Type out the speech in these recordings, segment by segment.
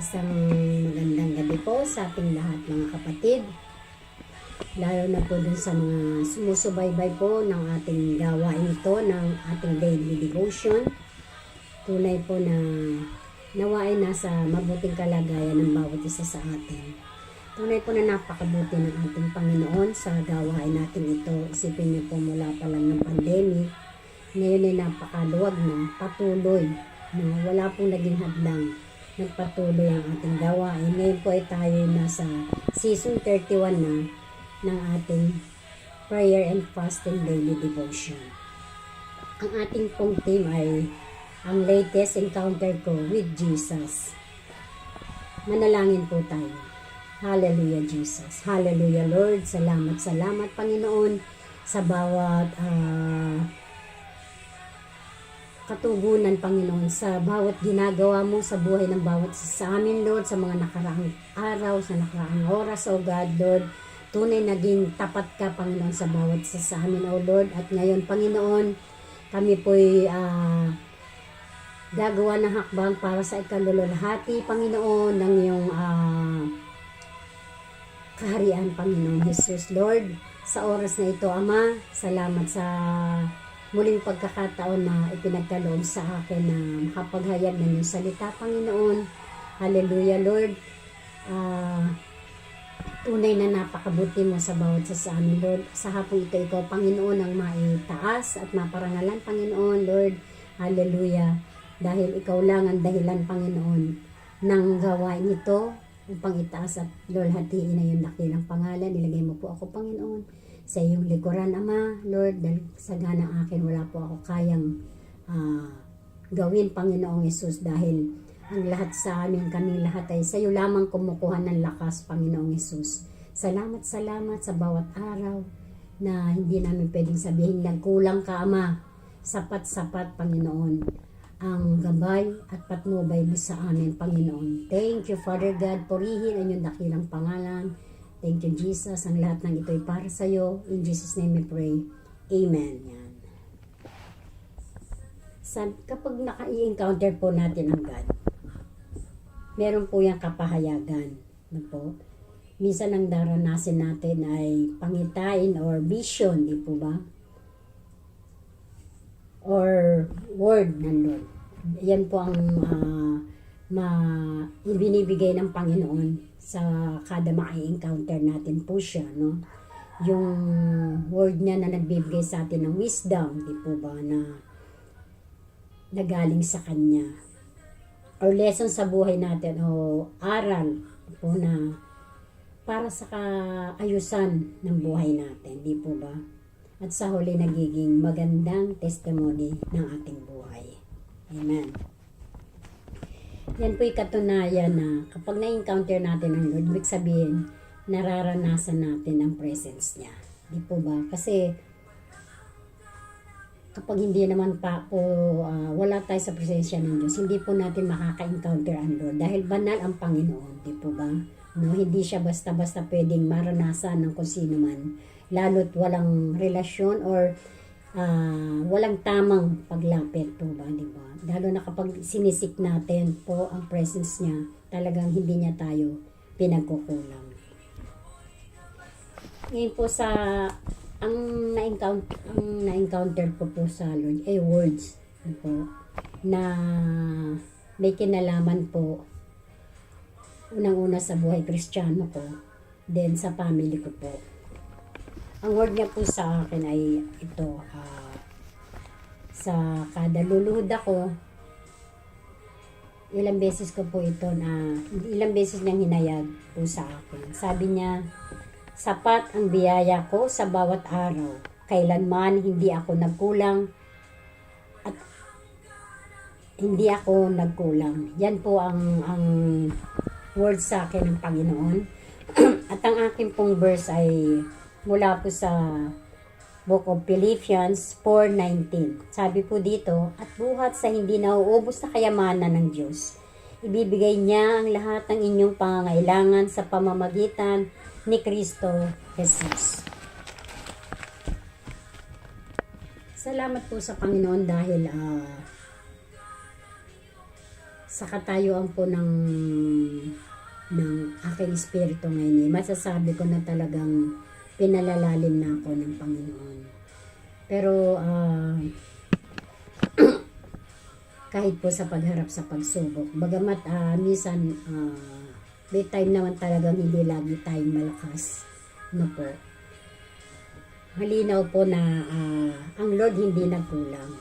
Isang magandang gabi po sa ating lahat mga kapatid. Lalo na po dun sa mga sumusubaybay po ng ating gawain ito, ng ating daily devotion. Tunay po na nawain nasa mabuting kalagayan ng bawat isa sa atin. Tunay po na napakabuti ng ating Panginoon sa gawain natin ito. Isipin niyo po mula pa lang ng pandemic, ngayon ay napakaluwag na, patuloy, no? Wala pong naging hadlang. Nagpatuloy ang ating gawain. Ngayon po ay tayo nasa season 31 na ng ating prayer and fasting daily devotion. Ang ating pong theme ay ang latest encounter ko with Jesus. Manalangin po tayo. Hallelujah Jesus. Hallelujah Lord. Salamat, salamat Panginoon sa bawat katugunan, Panginoon, sa bawat ginagawa mo sa buhay ng bawat sa amin, Lord, sa mga nakaraang araw, sa nakaraang oras, O God, Lord. Tunay naging tapat ka, Panginoon, sa bawat sa amin, O Lord. At ngayon, Panginoon, kami po'y gagawa ng hakbang para sa ikalululhati, Panginoon, ng iyong kaharian, Panginoon Jesus, Lord. Sa oras na ito, Ama, salamat sa muling pagkakataon na ipinagkaloob sa akin na makapaghayag ng iyong salita, Panginoon. Hallelujah, Lord. Tunay na napakabuti mo sa bawat sa amin, Lord. Sa hapong ito, ikaw, Panginoon, ang maitaas at maparangalan, Panginoon, Lord. Hallelujah. Dahil ikaw lang ang dahilan, Panginoon, ng gawain ito upang itaas at lulhatiin na yung dakilang pangalan. Ilagay mo po ako, Panginoon, sa iyong likuran, Ama, Lord, dahil sa gana akin, wala po ako kayang gawin, Panginoong Yesus, dahil ang lahat sa amin, kaming lahat ay sa iyo lamang kumukuha ng lakas, Panginoong Yesus. Salamat, salamat sa bawat araw na hindi namin pwedeng sabihin lang, kulang ka, Ama, sapat-sapat, Panginoon, ang gabay at patnubay mo sa amin, Panginoon. Thank you, Father God, purihin ang iyong dakilang pangalan. Thank you, Jesus. Ang lahat ng ito ay para sa iyo. In Jesus' name we pray. Amen. Yan. Kapag naka-i-encounter po natin ang God, meron po yung kapahayagan. Ano po? Minsan ang daranasin natin ay pangitain or vision, di po ba? Or word ng Lord. Yan po ang ibinibigay ng Panginoon sa kada maki-encounter natin po siya, no? Yung word niya na nagbibigay sa atin ng wisdom, di po ba, na nagaling sa Kanya. Or lesson sa buhay natin, o aral po na para sa kaayusan ng buhay natin, di po ba? At sa huli nagiging magandang testimony ng ating buhay. Amen. Yan po'y katunayan na kapag na-encounter natin ang Lord, ibig sabihin, nararanasan natin ang presence niya. Di po ba? Kasi kapag hindi naman pa po, wala tayo sa presensya ng Diyos, hindi po natin makaka-encounter ang Lord. Dahil banal ang Panginoon, di po ba? No, hindi siya basta-basta pwedeng maranasan ng kung sino man. Lalo't walang relasyon or walang tamang paglapit po ba, di ba? Lalo na kapag sinisik natin po ang presence niya, talagang hindi niya tayo pinagkukulang. Ngayon po sa ang na-encounter ko po sa Lord ay words po, na may kinalaman po unang-una sa buhay Kristiyano ko, then sa family ko po. Ang word niya po sa akin ay ito, sa kada luluhod ako, ilang beses niyang hinayag po sa akin. Sabi niya, sapat ang biyaya ko sa bawat araw. Kailanman hindi ako nagkulang at hindi ako nagkulang. Yan po ang word sa akin ng Panginoon. At ang aking pong verse ay mula po sa Book of Philippians 4:19. Sabi po dito, at buhat sa hindi nauubos na kayamanan ng Diyos, ibibigay niya ang lahat ng inyong pangangailangan sa pamamagitan ni Kristo Jesus. Salamat po sa Panginoon dahil sa katayuan po ng aking espiritu ngayon, masasabi ko na talagang pinalalalim na ako ng Panginoon. Pero kahit po sa pagharap sa pagsubok, bagamat minsan may time naman talagang hindi lagi tayong malakas. No po. Malinaw po na ang Lord hindi nagkulang.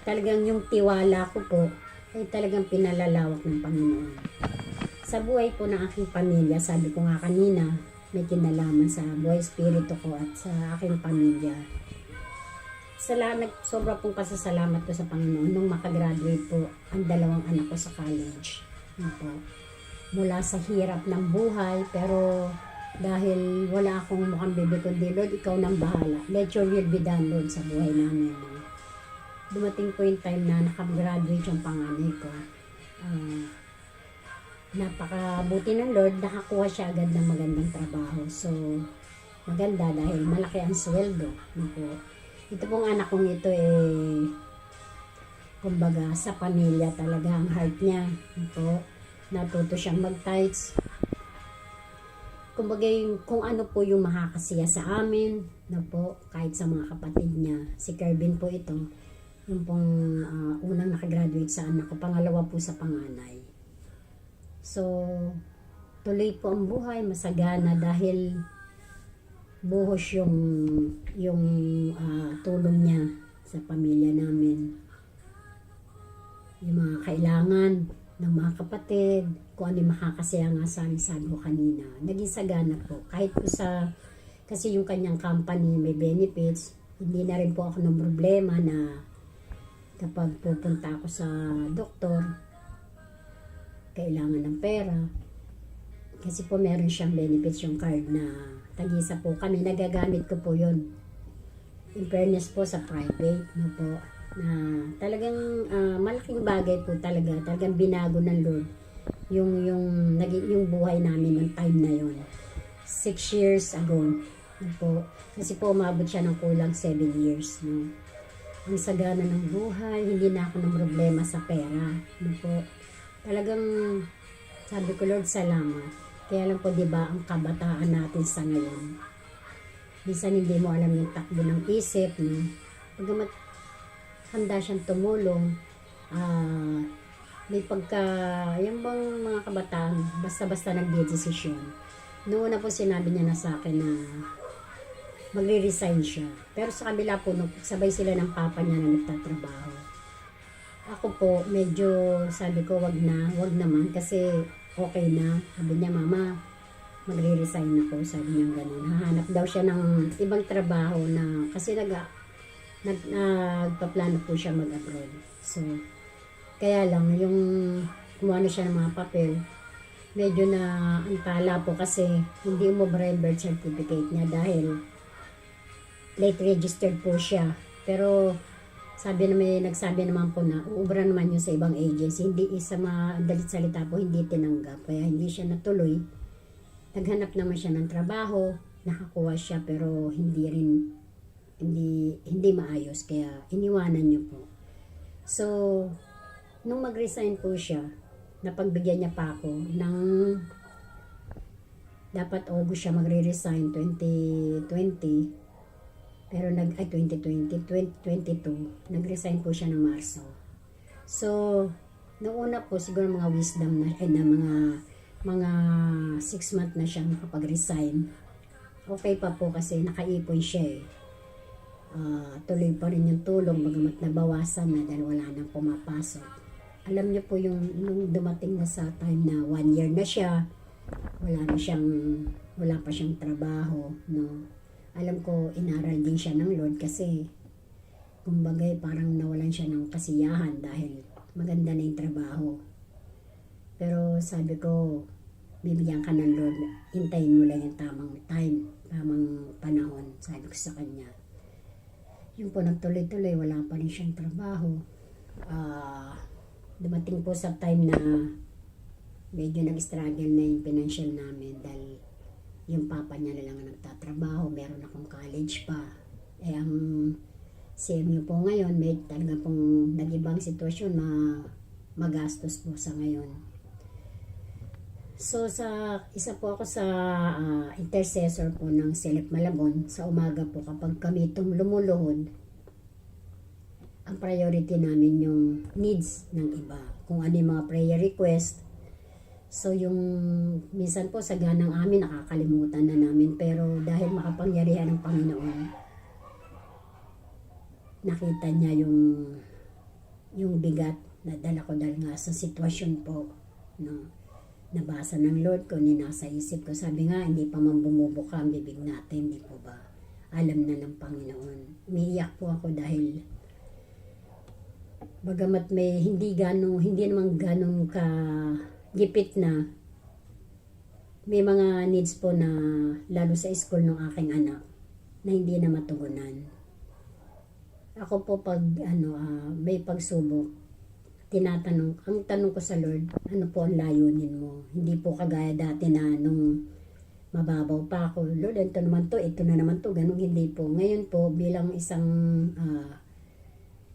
Talagang yung tiwala ko po ay talagang pinalalawak ng Panginoon. Sa buhay po ng aking pamilya, sabi ko nga kanina, may kinalaman sa buhay espiritu ko at sa aking pamilya. Sobra pong pasasalamat ko sa Panginoon nung makagraduate po ang dalawang anak ko sa college. Po. Mula sa hirap ng buhay, pero dahil wala akong mukhang bibi kundi, Lord, ikaw nang bahala. Let your will be done, Lord, sa buhay namin. Dumating po yung time na nakagraduate yung panganay ko. Napakabuti ng Lord, nakakuha siya agad ng magandang trabaho. So, maganda dahil malaki ang sweldo. Ito pong anak kong ito kumbaga sa pamilya talaga ang heart niya. Natuto siyang mag-tights. Kumbaga kung ano po yung makakasiya sa amin, kahit sa mga kapatid niya. Si Kervin po ito, yung pong unang nakagraduate sa anak ko, pangalawa po sa panganay. So, tuloy po ang buhay, masagana dahil buhos yung tulong niya sa pamilya namin. Yung mga kailangan ng mga kapatid, kung ano yung makakasaya nga sa amin, sabi ko kanina. Naging sagana po. Kahit po kasi yung kanyang company may benefits, hindi na rin po ako ng problema na kapag pupunta ako sa doktor, kailangan ng pera. Kasi po meron siyang benefits yung card na tag-isa po kami. Nagagamit ko po yun. In fairness po sa private, na talagang malaking bagay po talaga. Talagang binago ng Lord yung buhay namin ng time na yun. 6 years ago. Kasi po umabot siya ng kulang 7 years. Ang sagana ng buhay, hindi na ako ng problema sa pera. Talagang sabi ko, Lord, salamat. Kaya lang po, diba, ang kabataan natin sa ngayon. Minsan hindi mo alam yung takbo ng isip. Pagamat handa siyang tumulong, may yung bang mga kabataan, basta-basta nagdedesisyon. Noon na po sinabi niya na sa akin na magre-resign siya. Pero sa kabila po, sabay sila ng papa niya na nagtatrabaho. Ako po, medyo sabi ko, wag naman, kasi okay na. Sabi niya, Mama, magre-resign ako. Sabi niya gano'n. Hahanap daw siya ng ibang trabaho na, kasi nagpaplano po siya mag-abroad. So, kaya lang, yung kumuha na siya ng mga papel, medyo na antala po kasi hindi umubra yung birth certificate niya dahil late registered po siya. Pero nagsabi naman po na uubra naman yun sa ibang agency. Hindi sa madalit salita po, hindi tinanggap. Kaya hindi siya natuloy. Naghanap naman siya ng trabaho, nakakuha siya pero hindi maayos. Kaya iniwanan niyo po. So, nung mag-resign po siya, napagbigyan niya pa ako ng dapat August siya magre-resign 2020. Pero 2022, nag-resign po siya ng Marso. So, noong una po, siguro mga wisdom na, mga 6 months na siya makapag-resign. Okay pa po kasi nakaipon siya tuloy pa rin yung tulong, bagamat nabawasan na dahil wala nang pumapasok. Alam niyo po nung dumating na sa time na 1 year na siya, wala pa siyang trabaho, Alam ko, inaral din siya ng Lord kasi kumbaga parang nawalan siya ng kasiyahan dahil maganda na yung trabaho. Pero sabi ko, bibigyan ka ng Lord, hintayin mo lang yung tamang time, tamang panahon, sabi ko sa kanya. Yung po nagtuloy-tuloy, wala pa rin siyang trabaho. Dumating po sa time na medyo nag-struggle na yung financial namin dahil yung papa niya na lang ang nagtatrabaho, meron akong college pa. Ang CMU po ngayon, may talaga pong nag-ibang sitwasyon, magastos po sa ngayon. So isa po ako sa intercessor po ng Silip Malabon. Sa umaga po kapag kami itong lumuluhod, ang priority namin yung needs ng iba. Kung ano yung mga prayer request. So yung minsan po sa ganang amin nakakalimutan na namin, pero dahil makapangyarihan ng Panginoon, nakita niya yung bigat na dala ko dahil nga sa sitwasyon po, no, nabasa ng Lord ko, nasa isip ko, sabi nga hindi pa man bumubuka ang bibig natin, di po ba alam na ng Panginoon. Umiiyak po ako dahil bagamat may hindi naman ganong ka gipit na, may mga needs po na lalo sa school ng aking anak na hindi na matugunan. Ako po pag may pagsubok, ang tanong ko sa Lord, ano po ang layunin mo? Hindi po kagaya dati na nung mababaw pa ako, Lord, ito na naman to, ganun, hindi po. Ngayon po, bilang isang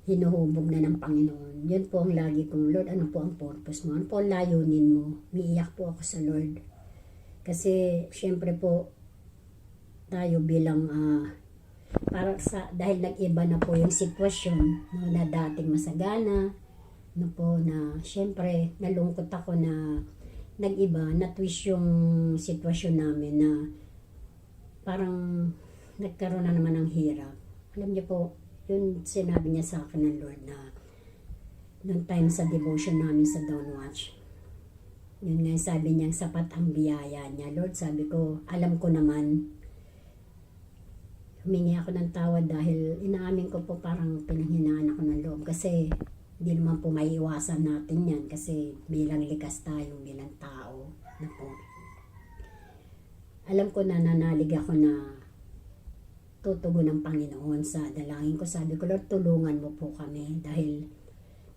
hinuhubog na ng Panginoon, yun po ang lagi kong, Lord, ano po ang purpose mo? Ano po ang layunin mo? Umiiyak po ako sa Lord. Kasi, syempre po, tayo bilang, dahil nag-iba na po yung sitwasyon, no, na dating masagana, no po, na syempre, nalungkot ako na nag-iba, na-twist yung sitwasyon namin na parang nagkaroon na naman ng hirap. Alam niyo po, yun sinabi niya sa akin ng Lord na noong time sa devotion namin sa Downwatch. Yun nga sabi niya, sapat ang biyaya niya. Lord, sabi ko, alam ko naman. Humingi ako ng tawad dahil inaamin ko po parang pinanghinaan ako ng loob. Kasi hindi naman po maiiwasan natin yan. Kasi bilang likas tayo, bilang tao. Na po. Alam ko na nanalig ako na tutugon ng Panginoon sa dalangin ko. Sabi ko, Lord, tulungan mo po kami dahil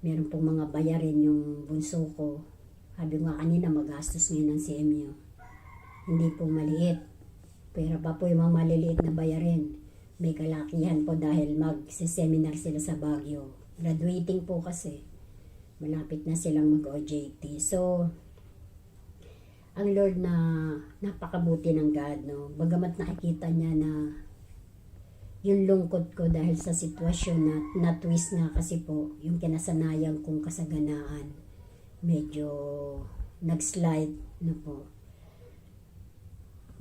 meron pong mga bayarin yung bunso ko. Sabi ko nga kanina, magastos ngayon ng CMU. Hindi po maliit. Pero pa po yung mga maliliit na bayarin. May kalakihan po dahil mag-seminar sila sa Baguio. Graduating po kasi. Malapit na silang mag-OJT. So, ang Lord na napakabuti ng God, no? Bagamat nakikita niya na yung lungkot ko dahil sa sitwasyon na twist nga kasi po yung kinasanayan kong kasaganaan medyo nag-slide na po.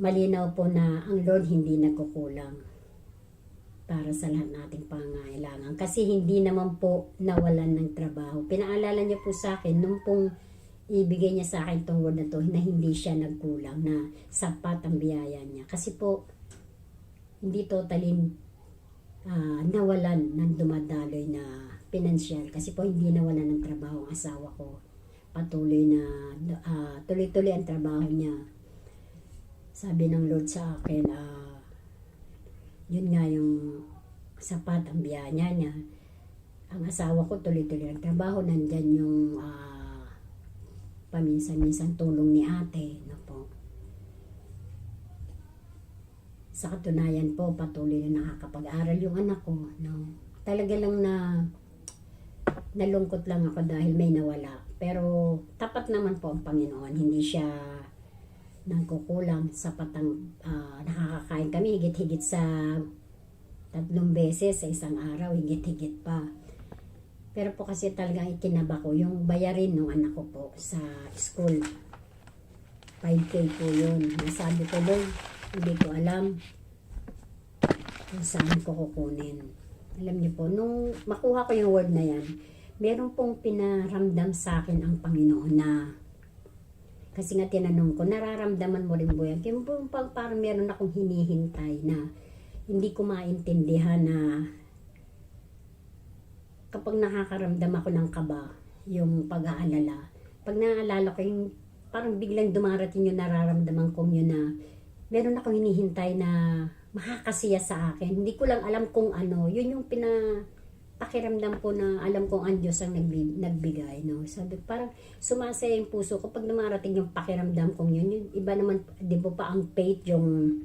Malinaw po na ang Lord hindi nagkukulang para sa lahat nating pangangailangan kasi hindi naman po nawalan ng trabaho. Pinaalala niya po sa akin nung pong ibigay niya sa akin tong word na to na hindi siya nagkulang, na sapat ang biyaya niya kasi po hindi totally nawalan ng dumadaloy na pinansyal kasi po hindi nawalan ng trabaho ang asawa ko. Patuloy na tuloy-tuloy ang trabaho niya. Sabi ng Lord sa akin, yun nga yung sapat ang biyaya niya. Ang asawa ko tuloy-tuloy ang trabaho, nandyan yung paminsan-minsan tulong ni ate, no po. Sa katunayan po, patuloy na nakakapag-aral yung anak ko. No? Talaga lang na nalungkot lang ako dahil may nawala. Pero tapat naman po ang Panginoon. Hindi siya nangkukulang. Sapat ang nakakakain kami. Higit-higit sa 3 beses sa isang araw. Higit-higit pa. Pero po kasi talagang ikinaba ko yung bayarin ng anak ko po sa school. 5K po yun. Nasabi ko, Lord, hindi ko alam kung saan ko kukunin. Alam niyo po, nung makuha ko yung word na yan, meron pong pinaramdam sa akin ang Panginoon na kasi nga tinanong ko, nararamdaman mo rin po yan? Kaya po parang meron akong hinihintay na hindi ko maintindihan na kapag nakakaramdam ako ng kaba, yung pag-aalala, pag naaalala ko yung parang biglang dumarating yung nararamdaman kong yun na meron akong hinihintay na makakasiya sa akin. Hindi ko lang alam kung ano. Yun yung pakiramdam ko na alam kong ang Diyos ang nagbigay. No? Sabi, parang sumasaya yung puso ko pag namarating yung pakiramdam kong yun. Yung iba naman, di ba pa ang faith yung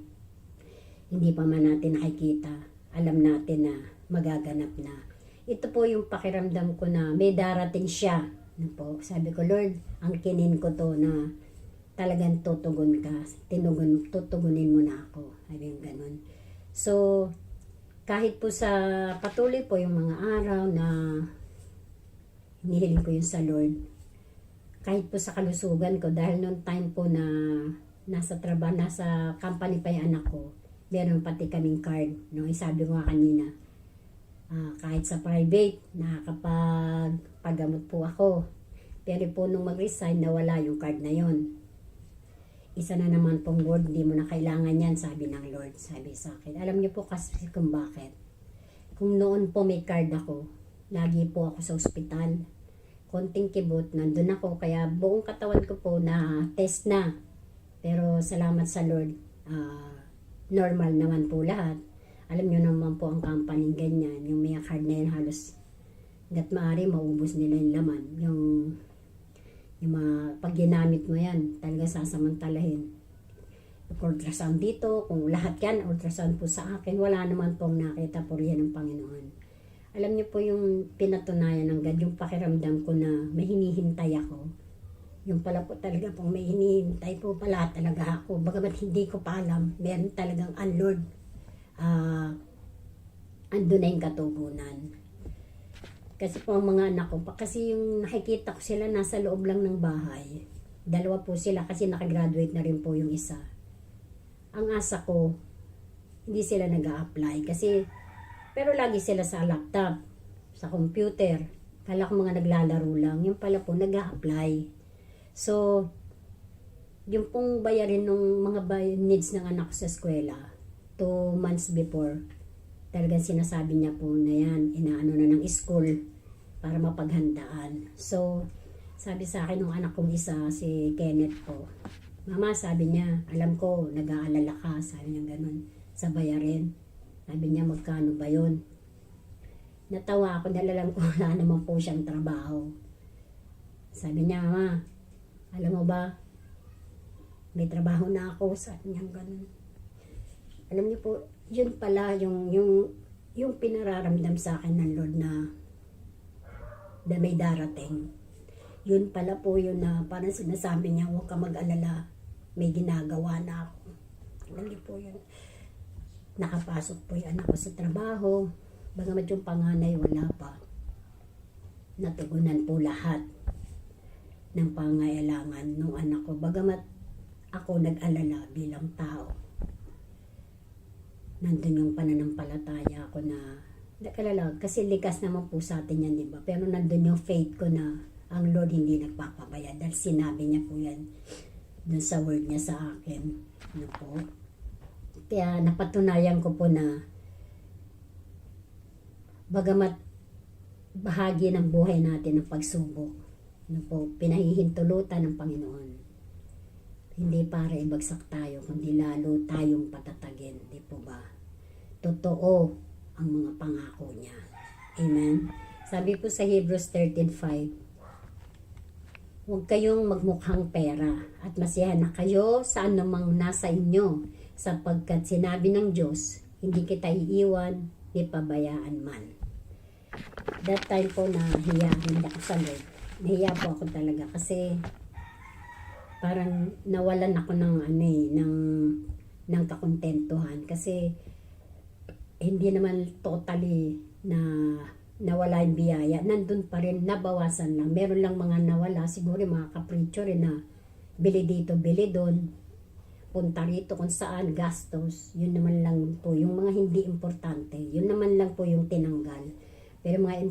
hindi pa man natin nakikita. Alam natin na magaganap na. Ito po yung pakiramdam ko na may darating siya Ano po, sabi ko, Lord, ang kinin ko to na talagang tutugon ka. Tutugunin mo na ako. Sabi yung ganun. So, kahit po sa patuloy po yung mga araw na hinihiling ko yun sa Lord, kahit po sa kalusugan ko, dahil noong time po na nasa trabaho, nasa company pa yung anak ko, meron pati kaming card. No? Sabi ko nga kanina, kahit sa private, nakakapagpagamot po ako. Pero po nung mag-resign, nawala yung card na yon. Isa na naman pong word, hindi mo na kailangan yan, sabi ng Lord, sabi sa akin. Alam niyo po kasi kung bakit. Kung noon po may card ako, lagi po ako sa ospital. Konting kibot, nandun ako, kaya buong katawan ko po na test na. Pero salamat sa Lord, normal naman po lahat. Alam nyo naman po ang company ganyan, yung mga card na yan halos hanggat maaari maubos nila yung laman. Yung pag ginamit mo yan, talaga sasamantalahin. Ultrasound dito, kung lahat yan, ultrasound po sa akin, wala naman pong nakita po riyan ng Panginoon. Alam niyo po yung pinatunayan ng God, yung pakiramdam ko na may hinihintay ako. Yung pala po talaga pong may hinihintay po pala talaga ako. Bagamat hindi ko pa alam, meron talagang ang Lord. Ando na yung katugunan. Kasi po ang mga anak ko, kasi yung nakikita ko sila nasa loob lang ng bahay. Dalawa po sila kasi nakagraduate na rin po yung isa. Ang asa ko, hindi sila nag-a-apply kasi, pero lagi sila sa laptop, sa computer. Kala ko mga naglalaro lang, yung pala po nag-a-apply. So, yung pong bayarin ng mga needs ng anak ko sa eskwela, 2 months before, talagang sinasabi niya po na yan, inaano na ng school para mapaghandaan. So, sabi sa akin ng anak kong isa, si Kenneth po, Mama, sabi niya, alam ko, nag-aalala ka, sabi niya ganun, sa bayarin. Sabi niya, magkano ba yun? Natawa ako, dalalang ko, wala naman po siyang trabaho. Sabi niya, Ma, alam mo ba, may trabaho na ako, sabi niya ganun. Alam niyo po, yun pala yung pinararamdam sa akin ng Lord na may darating. Yun pala po yun na parang sinasabi niya, huwag ka mag-alala, may ginagawa na ako. Alam niyo po yun. Nakapasok po yung anak ko sa trabaho, bagamat yung panganay wala pa. Natugunan po lahat ng pangailangan ng anak ko, bagamat ako nag-alala bilang tao. Nandun yung pananampalataya ko na nakalala, kasi likas naman po sa atin yan, diba? Pero nandun yung faith ko na ang Lord hindi nagpapabayad dahil sinabi niya po yan dun sa word niya sa akin. Ano po? Kaya napatunayan ko po na bagamat bahagi ng buhay natin ng pagsubok, ano po, pinahihintulutan ng Panginoon. Hindi para ibagsak tayo, kundi lalo tayong patatagin, di po ba? Totoo ang mga pangako niya. Amen? Sabi po sa Hebrews 13:5, huwag kayong magmukhang pera at masiyahan na kayo sa anumang nasa inyo, sapagkat sinabi ng Diyos, hindi kita iiwan, di pabayaan man. That time po nahiya, hindi ako sa Lord. Nahiya po ako talaga kasi parang nawalan ako ng kakontentuhan kasi hindi naman totally na nawala yung biyaya, nandun pa rin, nabawasan lang. Meron lang mga nawala, siguro mga kapritsyo rin na bili dito, bili doon, punta rito kung saan, gastos. Yun naman lang po, yung mga hindi importante, yun naman lang po yung tinanggal. Pero mga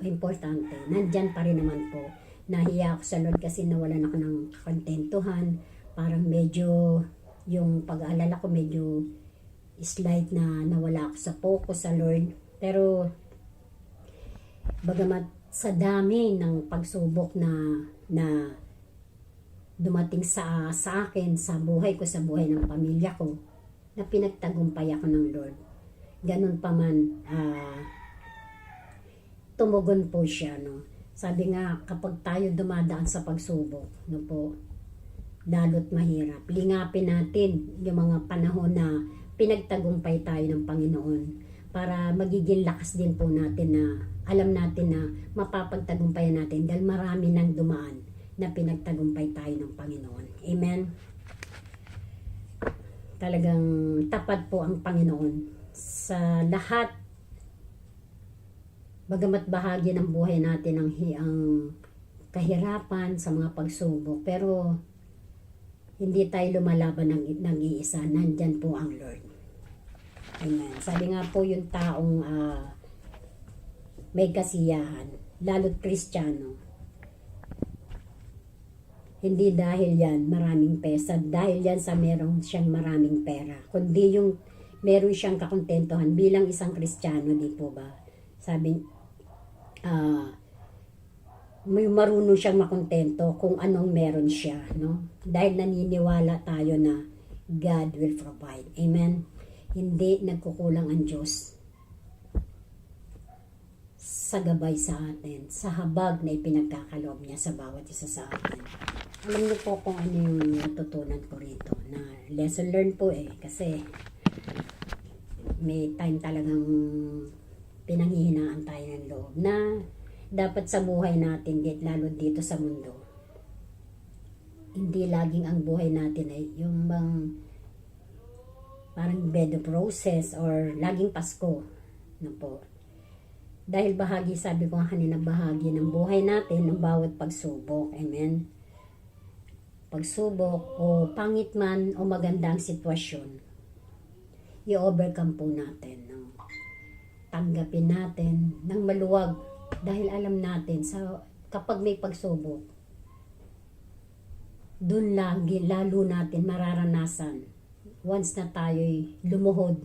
importante, nandyan pa rin naman po. Nahiya ako sa Lord kasi nawalan ako ng kontentuhan. Parang medyo, yung pag-aalala ko medyo slight na nawala ako sa focus sa Lord. Pero, bagamat sa dami ng pagsubok na dumating sa akin, sa buhay ko, sa buhay ng pamilya ko, na pinagtagumpay ako ng Lord. Ganun pa man, tumugon po siya, no? Sabi nga, kapag tayo dumadaan sa pagsubok, no po, lalo't mahirap, lingapin natin yung mga panahon na pinagtagumpay tayo ng Panginoon para magiging lakas din po natin na alam natin na mapapagtagumpayan natin dahil marami nang dumaan na pinagtagumpay tayo ng Panginoon. Amen? Talagang tapat po ang Panginoon sa lahat. Bagamat bahagi ng buhay natin ang kahirapan sa mga pagsubok, pero hindi tayo lumalaban ng nag-iisa. Nandyan po ang Lord. Amen. Sabi nga po yung taong may kasiyahan, lalo't Kristiyano, hindi dahil yan maraming pesa, dahil yan sa meron siyang maraming pera, kundi yung meron siyang kakontentuhan bilang isang Kristiyano, di po ba? Sabi, may marunong siyang makontento kung anong meron siya, no? Dahil naniniwala tayo na God will provide. Amen? Hindi nagkukulang ang Diyos sa gabay sa atin, sa habag na ipinagkakaloob niya sa bawat isa sa atin. Alam niyo po kung ano yung natutunan ko rito, na lesson learned po kasi may time talagang pinanghihinaan tayo ng loob na dapat sa buhay natin, lalo dito sa mundo, hindi laging ang buhay natin ay yung bang parang bed of roses or laging Pasko na po. Dahil bahagi, sabi ko nga kanina, bahagi ng buhay natin ng bawat pagsubok. Amen? Pagsubok o pangit man o maganda ang sitwasyon, i-overcome po natin. No? Tanggapin natin ng maluwag dahil alam natin kapag may pagsubok, dun lalo natin mararanasan once na tayo'y lumuhod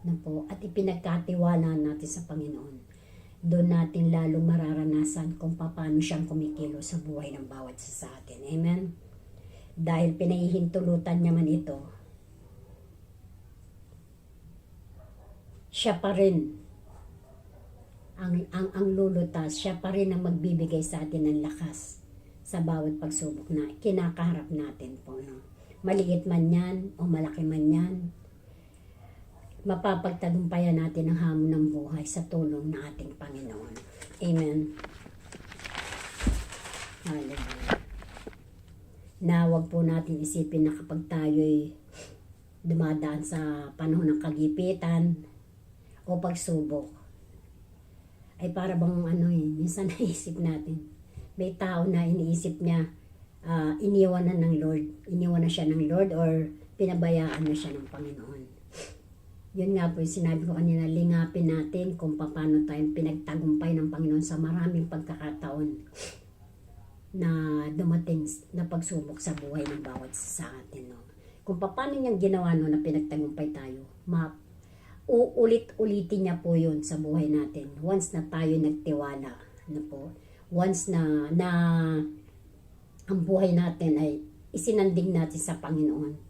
na po at ipinagkatiwala natin sa Panginoon. Doon natin lalong mararanasan kung paano siyang kumikilo sa buhay ng bawat isa sa atin. Amen? Dahil pinahihintulutan niya man ito, siya pa rin ang lulutas, siya pa rin ang magbibigay sa atin ng lakas sa bawat pagsubok na kinakaharap natin po. No? Maliit man yan o malaki man yan, mapapagtagumpayan natin ang hamon ng buhay sa tulong ng ating Panginoon. Amen. Hallelujah. Na wag po natin isipin na kapag tayo'y dumadaan sa panahon ng kagipitan o pagsubok, ay para bang minsan naisip natin, may tao na iniisip niya, iniwan na siya ng Lord or pinabayaan na siya ng Panginoon. Yun nga po yung sinabi ko kanina, lingapin natin kung paano tayong pinagtagumpay ng Panginoon sa maraming pagkakataon na dumating na pagsubok sa buhay ng bawat sa atin. No? Kung paano niyang ginawa na pinagtagumpay tayo, uulit-ulitin niya po yun sa buhay natin. Once na tayo nagtiwala, po, once na ang buhay natin ay isinanding natin sa Panginoon.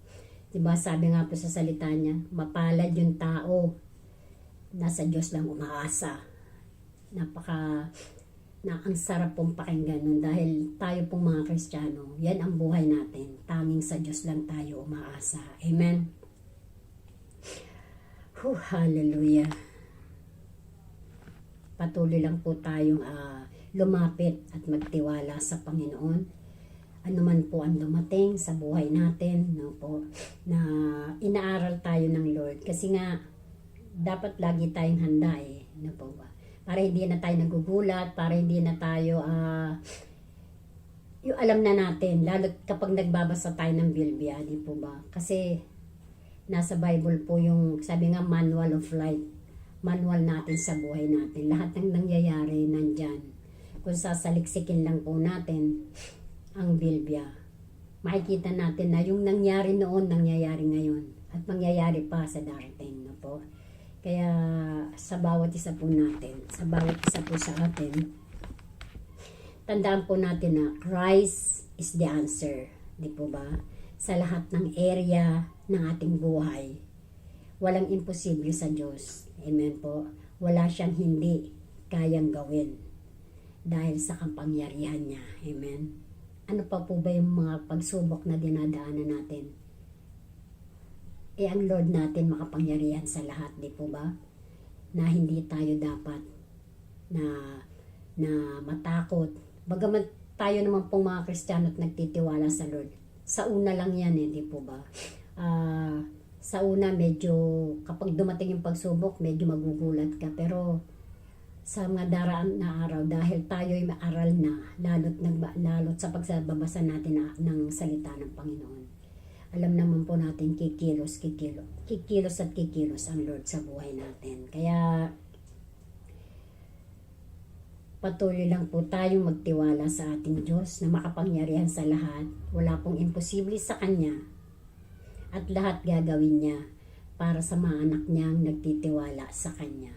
Diba, sabi nga po sa salita niya, mapalad yung tao, nasa Diyos lang umaasa. Ang sarap pong pakinggan nun dahil tayo pong mga Kristiyano, yan ang buhay natin. Tanging sa Diyos lang tayo umaasa. Amen? Hallelujah. Patuloy lang po tayong lumapit at magtiwala sa Panginoon. Ano man po ang dumating sa buhay natin, no po, na inaaral tayo ng Lord. Kasi nga, dapat lagi tayong handa no po ba? Para hindi na tayo nagugulat, para hindi na tayo, yung alam na natin, lalo kapag nagbabasa tayo ng Biblia, di po ba? Kasi, nasa Bible po yung, sabi nga, manual of life, manual natin sa buhay natin. Lahat ng nangyayari nandyan. Kung sasaliksikin lang po natin, ang Biblia, makikita natin na yung nangyari noon, nangyayari ngayon, at mangyayari pa sa darating na po. Kaya sa bawat isa po natin, sa bawat isa po sa atin, tandaan po natin na Christ is the answer, di po ba? Sa lahat ng area ng ating buhay, walang imposible sa Diyos. Amen po. Wala siyang hindi kayang gawin dahil sa kapangyarihan niya. Amen. Ano pa po ba yung mga pagsubok na dinadaanan natin? Ang Lord natin makapangyarihan sa lahat, di po ba? na hindi tayo dapat na matakot. Bagamat tayo naman pong mga Kristiyano at nagtitiwala sa Lord. Sa una lang yan, di po ba? Sa una, medyo kapag dumating yung pagsubok, medyo magugulat ka. Pero sa mga daraan na araw, dahil tayo'y maaral na, lalo't sa pagsababasa natin ng salita ng Panginoon. Alam naman po natin, kikilos at kikilos ang Lord sa buhay natin. Kaya, patuloy lang po tayong magtiwala sa ating Diyos na makapangyarihan sa lahat. Wala pong imposible sa Kanya. At lahat gagawin niya para sa mga anak niyang nagtitiwala sa Kanya.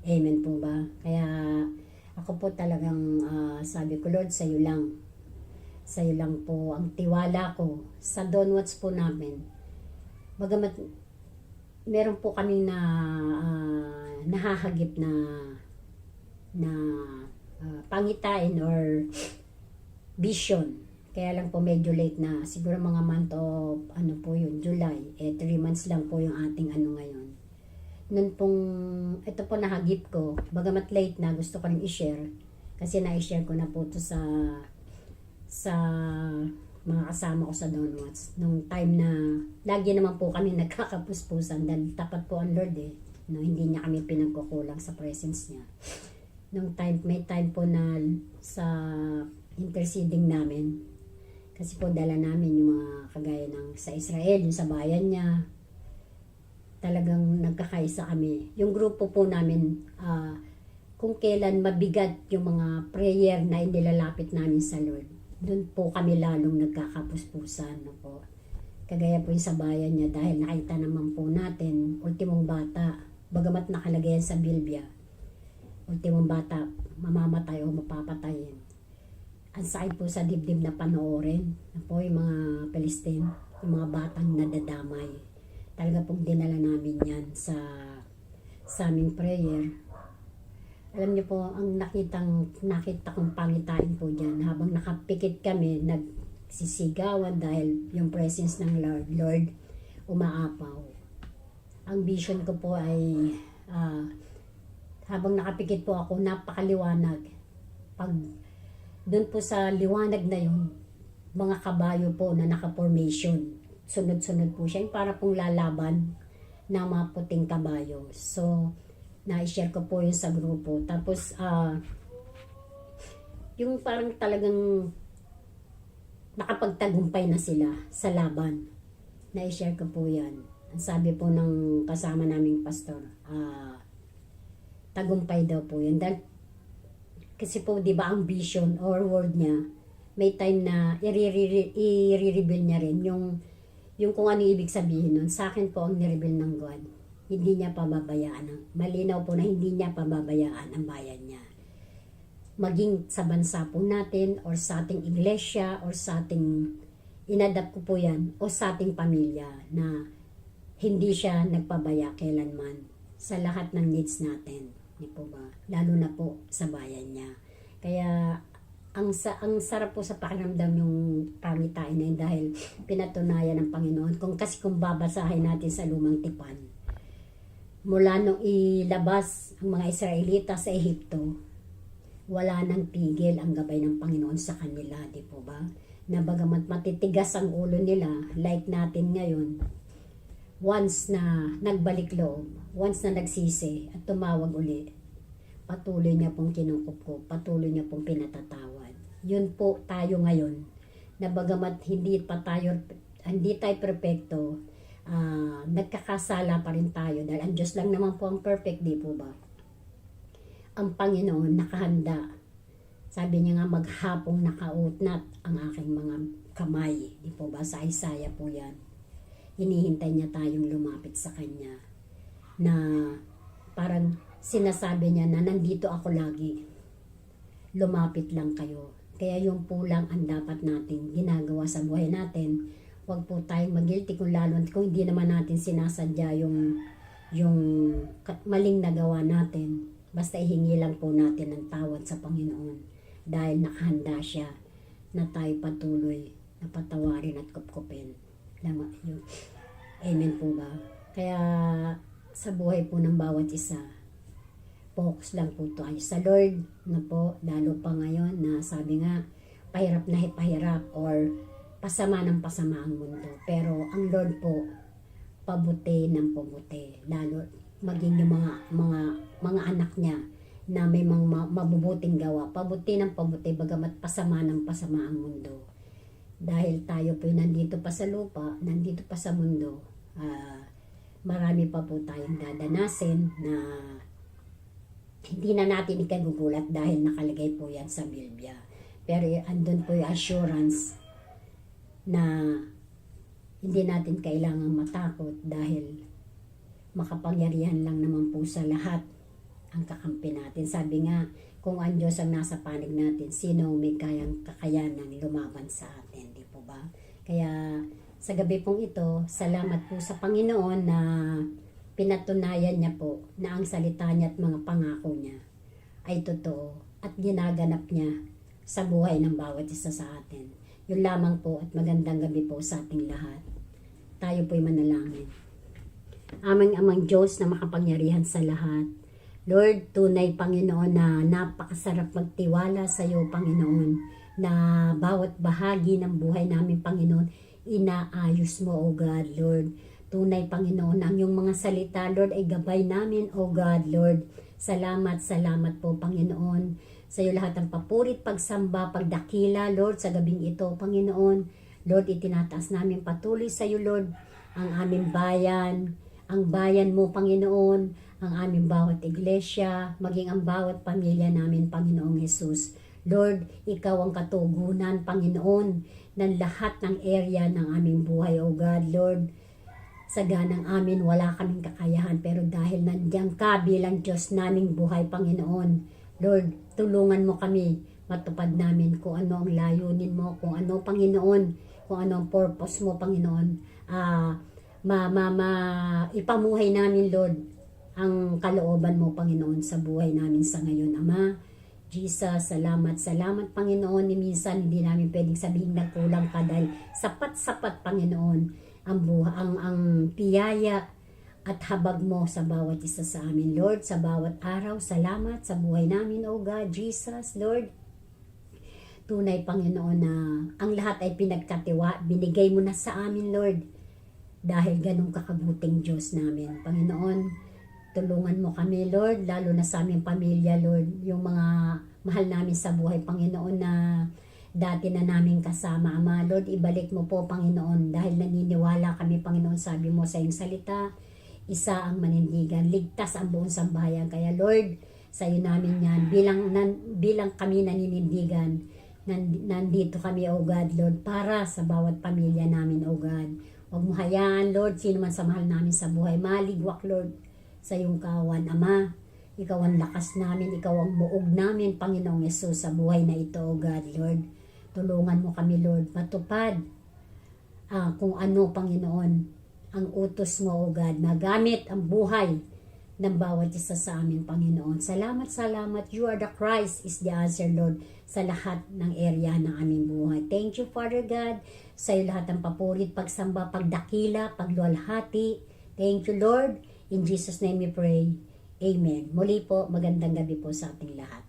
Amen po ba? Kaya ako po talagang sabi ko, Lord, sa iyo lang. Sa iyo lang po ang tiwala ko sa downwards po namin. Bagamat meron po kami na nahahagip na pangitain or vision. Kaya lang po medyo late na. Siguro mga month of July. 3 months lang po yung ating ngayon. Nun pong, ito po nahagip ko. Bagamat late na, gusto ko rin i-share. Kasi na-share ko na po ito sa mga kasama ko sa Downwards. Nung time na, lagi naman po kami nagkakapuspusan dahil tapat po ang Lord No, hindi niya kami pinagkukulang sa presence niya. May time po na sa interceding namin, kasi po dala namin yung mga kagaya ng sa Israel, yung sa bayan niya, talagang nagkakaisa kami. Yung grupo po namin, kung kailan mabigat yung mga prayer na inilalapit namin sa Lord, doon po kami lalong nagkakapuspusan. No po. Kagaya po yung sa bayan niya, dahil nakita naman po natin, ultimong bata, bagamat nakalagay yan sa Biblia, ultimong bata, mamamatay o mapapatayin. Ang sakit po sa dibdib na panoorin. Po yung mga Palestine, yung mga batang nadadamay. Talaga pong dinala namin yan sa aming prayer. Alam niyo po, ang nakita kong pangitain po dyan, habang nakapikit kami, nagsisigawan dahil yung presence ng Lord umaapaw. Ang vision ko po ay habang nakapikit po ako, napakaliwanag. Pag doon po sa liwanag na yun, mga kabayo po na naka-formation. Sunod-sunod po siya. Yung para pong lalaban na mga puting kabayo. So, na-share ko po yun sa grupo. Tapos, yung parang talagang nakapagtagumpay na sila sa laban. Na-share ko po yan. Ang sabi po ng kasama naming pastor, tagumpay daw po yun. Dahil, kasi po, di ba, ang vision or word niya, may time na i-reveal niya rin yung kung ano ibig sabihin nun. Sa akin po, ang nireveal ng God, hindi niya pababayaan. Malinaw po na hindi niya pababayaan ang bayan niya. Maging sa bansa po natin, or sa ating iglesia, or sa ating, inadapt ko po yan, o sa ating pamilya, na hindi siya nagpabaya kailanman sa lahat ng needs natin. Di po ba? Lalo na po sa bayan niya. Kaya, ang sarap po sa pakiramdam yung pangitain na yun dahil pinatunayan ng Panginoon. Kung babasahin natin sa lumang tipan, mula nung ilabas ang mga Israelita sa Ehipto, wala nang tigil ang gabay ng Panginoon sa kanila. Di po ba? Na bagamat matitigas ang ulo nila, like natin ngayon, once na nagbalik loob, once na nagsisi at tumawag uli, patuloy niya pong kinukupkup, patuloy niya pong pinatatawad. Yun po tayo ngayon, na bagamat hindi tayo perfecto, nagkakasala pa rin tayo dahil ang Diyos lang naman po ang perfect, di po ba? Ang Panginoon nakahanda. Sabi niya nga, maghapong nakautnat ang aking mga kamay, di po ba? Sa Isaiah po yan. Hinihintay niya tayong lumapit sa Kanya, na parang sinasabi niya na nandito ako lagi, lumapit lang kayo. Kaya yung po lang ang dapat natin ginagawa sa buhay natin. Huwag po tayong mag-guilty kung hindi naman natin sinasadya yung maling nagawa natin. Basta ihingi lang po natin ng tawad sa Panginoon dahil nakahanda siya na tayo patuloy na patawarin at kupkupin. Amen po ba? Kaya sa buhay po ng bawat isa, focus lang po tayo sa Lord na po, lalo pa ngayon na sabi nga, pahirap na pahirap or pasama ng pasama ang mundo. Pero ang Lord po, pabuti ng pabuti. Lalo maging yung mga anak niya na may mga mabubuting gawa. Pabuti ng pabuti, bagamat pasama ng pasama ang mundo. Dahil tayo po nandito pa sa lupa, nandito pa sa mundo, marami pa po tayong dadanasin na hindi na natin ikagugulat dahil nakalagay po yan sa Biblia. Pero andun po yung assurance na hindi natin kailangang matakot dahil makapangyarihan lang naman po sa lahat ang kakampi natin. Sabi nga, kung ang Diyos ang nasa panig natin, sino may kakayanang lumaban sa atin, di po ba? Kaya sa gabi pong ito, salamat po sa Panginoon na pinatunayan niya po na ang salita niya at mga pangako niya ay totoo at ginaganap niya sa buhay ng bawat isa sa atin. Yun lamang po at magandang gabi po sa ating lahat. Tayo po'y manalangin. Amang Diyos na makapangyarihan sa lahat. Lord, tunay Panginoon na napakasarap magtiwala sa iyo, Panginoon, na bawat bahagi ng buhay namin, Panginoon, inaayos mo, O God, Lord. Tunay, Panginoon, ang iyong mga salita, Lord, ay gabay namin, O God, Lord. Salamat po, Panginoon. Sa iyo lahat ng papurit, pagsamba, pagdakila, Lord, sa gabing ito, Panginoon. Lord, itinataas namin patuloy sa iyo, Lord, ang aming bayan, ang bayan mo, Panginoon, ang aming bawat iglesia, maging ang bawat pamilya namin, Panginoong Jesus. Lord, ikaw ang katugunan, Panginoon, ng lahat ng area ng aming buhay, O God, Lord. Sa ganang amin, wala kaming kakayahan, pero dahil nandiyan ka bilang Diyos naming buhay, Panginoon, Lord, tulungan mo kami, matupad namin kung ano ang layunin mo, kung ano, Panginoon, kung ano ang purpose mo, Panginoon, ipamuhay namin, Lord, ang kalooban mo, Panginoon, sa buhay namin sa ngayon, Ama. Jesus, salamat, Panginoon. Minsan hindi namin pwedeng sabihin na kulang ka dahil sapat, Panginoon, ang piyaya at habag mo sa bawat isa sa amin, Lord, sa bawat araw. Salamat sa buhay namin, O God, Jesus, Lord. Tunay, Panginoon, na ang lahat ay binigay mo na sa amin, Lord, dahil ganun kakabuting Diyos namin, Panginoon. Tulungan mo kami, Lord, lalo na sa aming pamilya, Lord, yung mga mahal namin sa buhay, Panginoon, na dati na namin kasama, Ama. Lord, ibalik mo po, Panginoon, dahil naniniwala kami, Panginoon, sabi mo sa iyong salita, isa ang manindigan, ligtas ang buong sambahayan. Kaya, Lord, sa iyo namin yan, bilang kami naninindigan, nandito kami, O God, Lord, para sa bawat pamilya namin, O God. Huwag mo hayaan, Lord, sino man sa mahal namin sa buhay, maligwak, Lord, sa iyong kawan, Ama. Ikaw ang lakas namin, ikaw ang muog namin, Panginoong Yesus, sa buhay na ito, O God, Lord. Tulungan mo kami, Lord, matupad kung ano, Panginoon, ang utos mo, O God, magamit ang buhay ng bawat isa sa amin, Panginoon. Salamat. You are the Christ is the answer, Lord, sa lahat ng area ng aming buhay. Thank you, Father God, sa iyo lahat ng papurit, pagsamba, pagdakila, pagluwalhati. Thank you, Lord. In Jesus' name we pray. Amen. Muli po, magandang gabi po sa ating lahat.